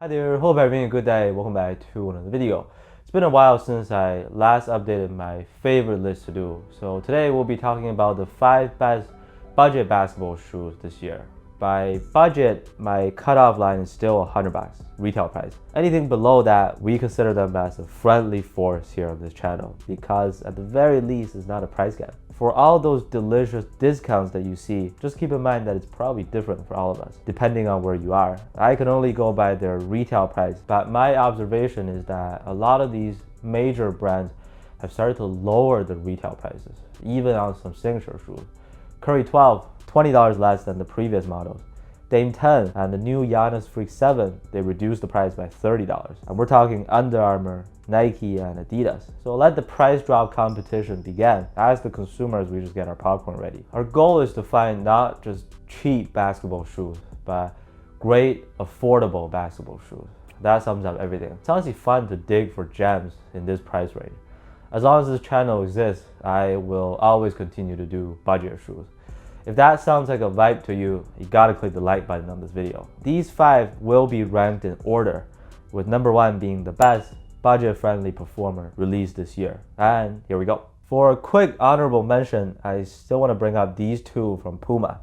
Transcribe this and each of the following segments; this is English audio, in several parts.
Hi there, hope you're having a good day. Welcome back to another video. It's been a while since I last updated my favorite list to do. So today we'll be talking about the 5 best budget basketball shoes this year. By budget, my cutoff line is still $100 retail price. Anything below that, we consider them as a friendly force here on this channel because at the very least, it's not a price gap. For all those delicious discounts that you see, just keep in mind that it's probably different for all of us, depending on where you are. I can only go by their retail price, but my observation is that a lot of these major brands have started to lower the retail prices, even on some signature shoes. Curry 12, $20 less than the previous models. Dame 10 and the new Giannis Freak 7, they reduced the price by $30. And we're talking Under Armour, Nike, and Adidas. So let the price drop competition begin. As the consumers, we just get our popcorn ready. Our goal is to find not just cheap basketball shoes, but great, affordable basketball shoes. That sums up everything. It's honestly fun to dig for gems in this price range. As long as this channel exists, I will always continue to do budget shoes. If that sounds like a vibe to you, you gotta click the like button on this video. These 5 will be ranked in order, with number 1 being the best budget-friendly performer released this year. And here we go. For a quick honorable mention, I still want to bring up these 2 from Puma,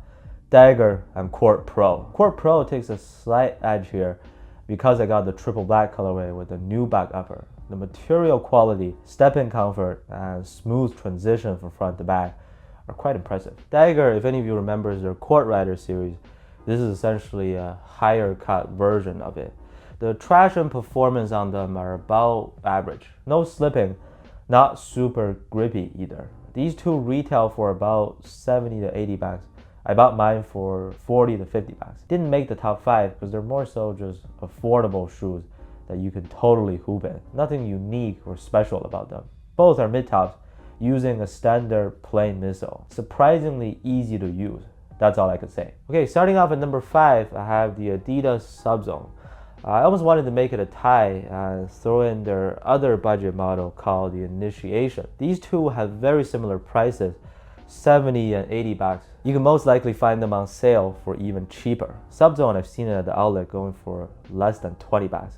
Dagger and Court Pro. Court Pro takes a slight edge here because I got the triple black colorway with the nubuck upper. The material quality, step-in comfort, and smooth transition from front to back are quite impressive. Dagger, if any of you remember, is their Court Rider series. This is essentially a higher cut version of it. The traction performance on them are about average. No slipping, not super grippy either. These 2 retail for about 70 to 80 bucks. I bought mine for 40 to 50 bucks. Didn't make the top 5 because they're more so just affordable shoes that you can totally hoop in. Nothing unique or special about them. Both are mid-tops using a standard plain midsole. Surprisingly easy to use. That's all I could say. Okay, starting off at number 5, I have the Adidas Subzone. I almost wanted to make it a tie and throw in their other budget model called the Initiation. These 2 have very similar prices, 70 and 80 bucks. You can most likely find them on sale for even cheaper. Subzone, I've seen it at the outlet going for less than 20 bucks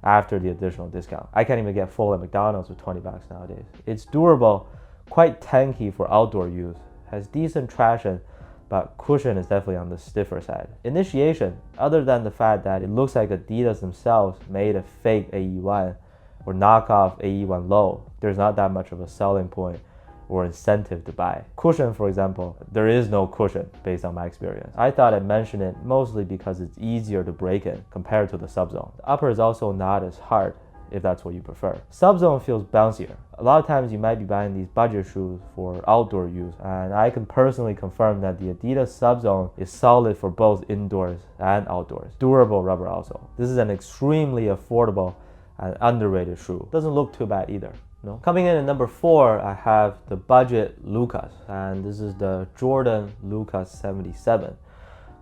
after the additional discount. I can't even get full at McDonald's with 20 bucks nowadays. It's durable, quite tanky for outdoor use, has decent traction, but cushion is definitely on the stiffer side. Initiation, other than the fact that it looks like Adidas themselves made a fake AE1 or knockoff AE1 low, there's not that much of a selling point or incentive to buy. Cushion, for example, there is no cushion based on my experience. I thought I'd mention it mostly because it's easier to break in compared to the Subzone. The upper is also not as hard if that's what you prefer. Subzone feels bouncier. A lot of times you might be buying these budget shoes for outdoor use, and I can personally confirm that the Adidas Subzone is solid for both indoors and outdoors. Durable rubber also. This is an extremely affordable and underrated shoe. Doesn't look too bad either. No. Coming in at number 4, I have the budget Lukas, and this is the Jordan Lukas 77.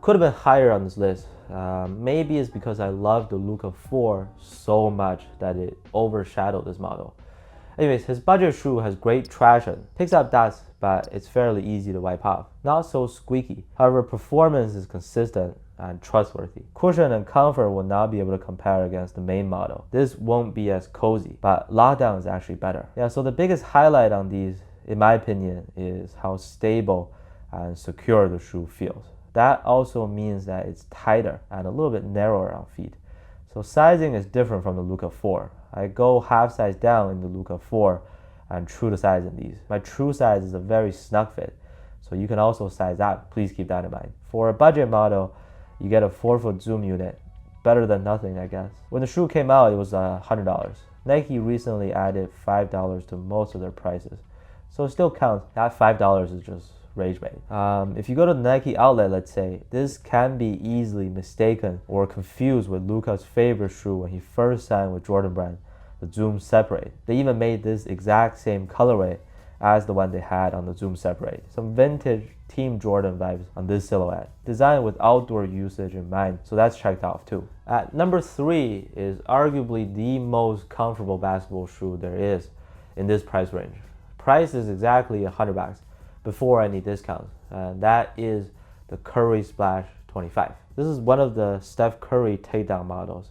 Could have been higher on this list. Maybe it's because I love the Luka 4 so much that it overshadowed this model. Anyways, his budget shoe has great traction, picks up dust, but it's fairly easy to wipe off. Not so squeaky. However, performance is consistent and trustworthy. Cushion and comfort will not be able to compare against the main model. This won't be as cozy, but lockdown is actually better. Yeah, so the biggest highlight on these, in my opinion, is how stable and secure the shoe feels. That also means that it's tighter and a little bit narrower on feet. So sizing is different from the Luka 4. I go half size down in the Luka 4 and true to size in these. My true size is a very snug fit, so you can also size up. Please keep that in mind. For a budget model, you get a 4-foot zoom unit. Better than nothing, I guess. When the shoe came out, it was $100. Nike recently added $5 to most of their prices, so it still counts. That $5 is just rage bait. If you go to the Nike outlet, let's say, this can be easily mistaken or confused with Luka's favorite shoe when he first signed with Jordan Brand, the Zoom Separate. They even made this exact same colorway as the one they had on the Zoom Separate. Some vintage Team Jordan vibes on this silhouette, designed with outdoor usage in mind, so that's checked off too. At number 3 is arguably the most comfortable basketball shoe there is in this price range. Price is exactly $100 before any discounts, and that is the Curry Splash 25. This is one of the Steph Curry takedown models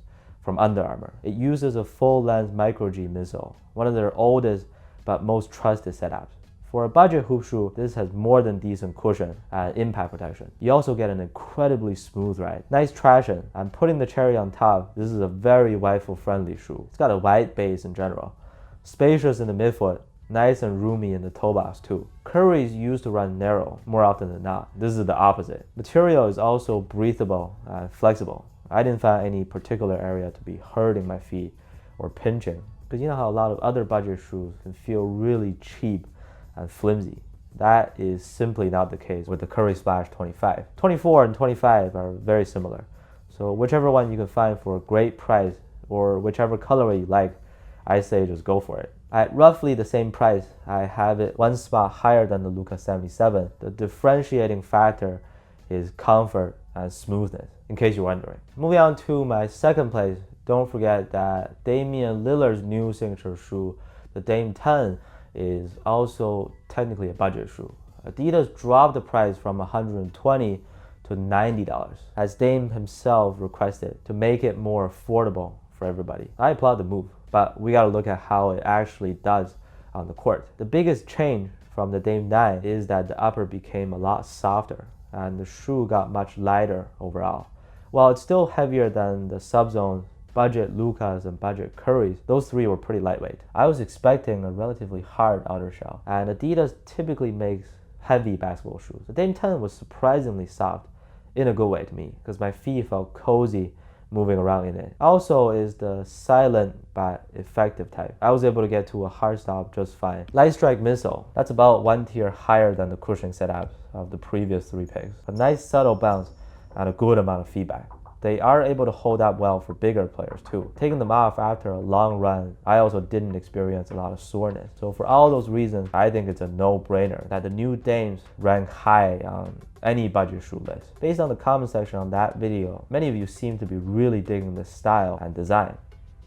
from Under Armour. It uses a full-length micro-G midsole, one of their oldest but most trusted setups. For a budget hoop shoe, this has more than decent cushion and impact protection. You also get an incredibly smooth ride. Nice traction, and putting the cherry on top, this is a very rifle-friendly shoe. It's got a wide base in general. Spacious in the midfoot, nice and roomy in the toe box too. Curries used to run narrow more often than not. This is the opposite. Material is also breathable and flexible. I didn't find any particular area to be hurting my feet or pinching, because you know how a lot of other budget shoes can feel really cheap and flimsy. That is simply not the case with the Curry Splash 25. 24 and 25 are very similar. So whichever one you can find for a great price or whichever colorway you like, I say just go for it. At roughly the same price, I have it one spot higher than the Luka 77. The differentiating factor is comfort and smoothness, in case you're wondering. Moving on to my second place, don't forget that Damian Lillard's new signature shoe, the Dame 10, is also technically a budget shoe. Adidas dropped the price from $120 to $90, as Dame himself requested, to make it more affordable for everybody. I applaud the move, but we gotta look at how it actually does on the court. The biggest change from the Dame 9 is that the upper became a lot softer and the shoe got much lighter overall. While it's still heavier than the Subzone, budget Lukas, and budget Currys, those three were pretty lightweight. I was expecting a relatively hard outer shell, and Adidas typically makes heavy basketball shoes. The Dame 10 was surprisingly soft in a good way to me, because my feet felt cozy moving around in it. Also is the silent but effective type. I was able to get to a hard stop just fine. Light strike midsole, that's about one tier higher than the cushioning setups of the previous three picks. A nice subtle bounce and a good amount of feedback. They are able to hold up well for bigger players too. Taking them off after a long run, I also didn't experience a lot of soreness. So for all those reasons, I think it's a no-brainer that the new Dames rank high on any budget shoe list. Based on the comment section on that video, many of you seem to be really digging the style and design.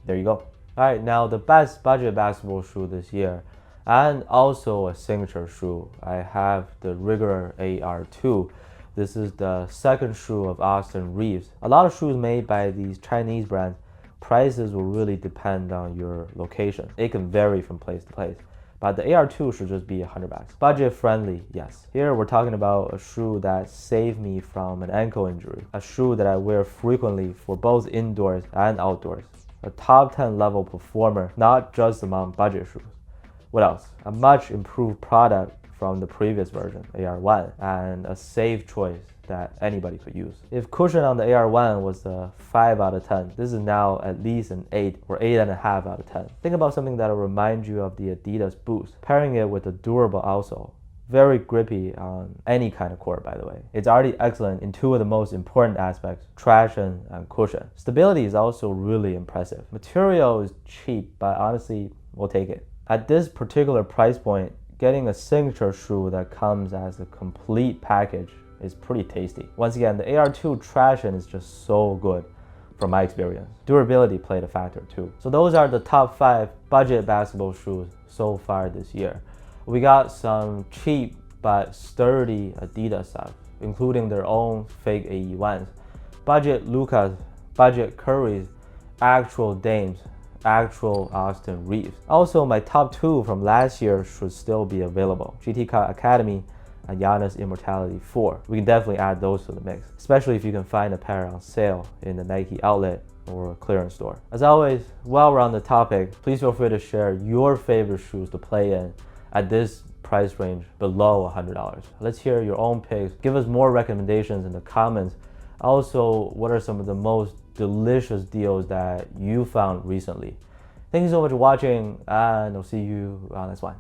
There you go. Alright, now the best budget basketball shoe this year, and also a signature shoe, I have the Rigorer AR2. This is the second shoe of Austin Reeves. A lot of shoes made by these Chinese brands, prices will really depend on your location. It can vary from place to place, but the AR2 should just be $100. Budget friendly, yes. Here we're talking about a shoe that saved me from an ankle injury. A shoe that I wear frequently for both indoors and outdoors. A top 10 level performer, not just among budget shoes. What else? A much improved product from the previous version, AR1, and a safe choice that anybody could use. If cushion on the AR1 was a 5 out of 10, this is now at least an 8 or 8.5 out of 10. Think about something that'll remind you of the Adidas Boost, pairing it with a durable outsole. Very grippy on any kind of court, by the way. It's already excellent in two of the most important aspects, traction and cushion. Stability is also really impressive. Material is cheap, but honestly, we'll take it. At this particular price point, getting a signature shoe that comes as a complete package is pretty tasty. Once again, the AR2 traction is just so good from my experience. Durability played a factor too. So those are the top 5 budget basketball shoes so far this year. We got some cheap but sturdy Adidas stuff, including their own fake AE1s, budget Lukas, budget Currys, actual Dames, actual Austin Reeves. Also, my top 2 from last year should still be available. GT Cut Academy and Giannis Immortality 4. We can definitely add those to the mix, especially if you can find a pair on sale in the Nike outlet or clearance store. As always, while we're on the topic, please feel free to share your favorite shoes to play in at this price range below $100. Let's hear your own picks. Give us more recommendations in the comments. Also, what are some of the most delicious deals that you found recently? Thank you so much for watching, and I'll see you on the next one.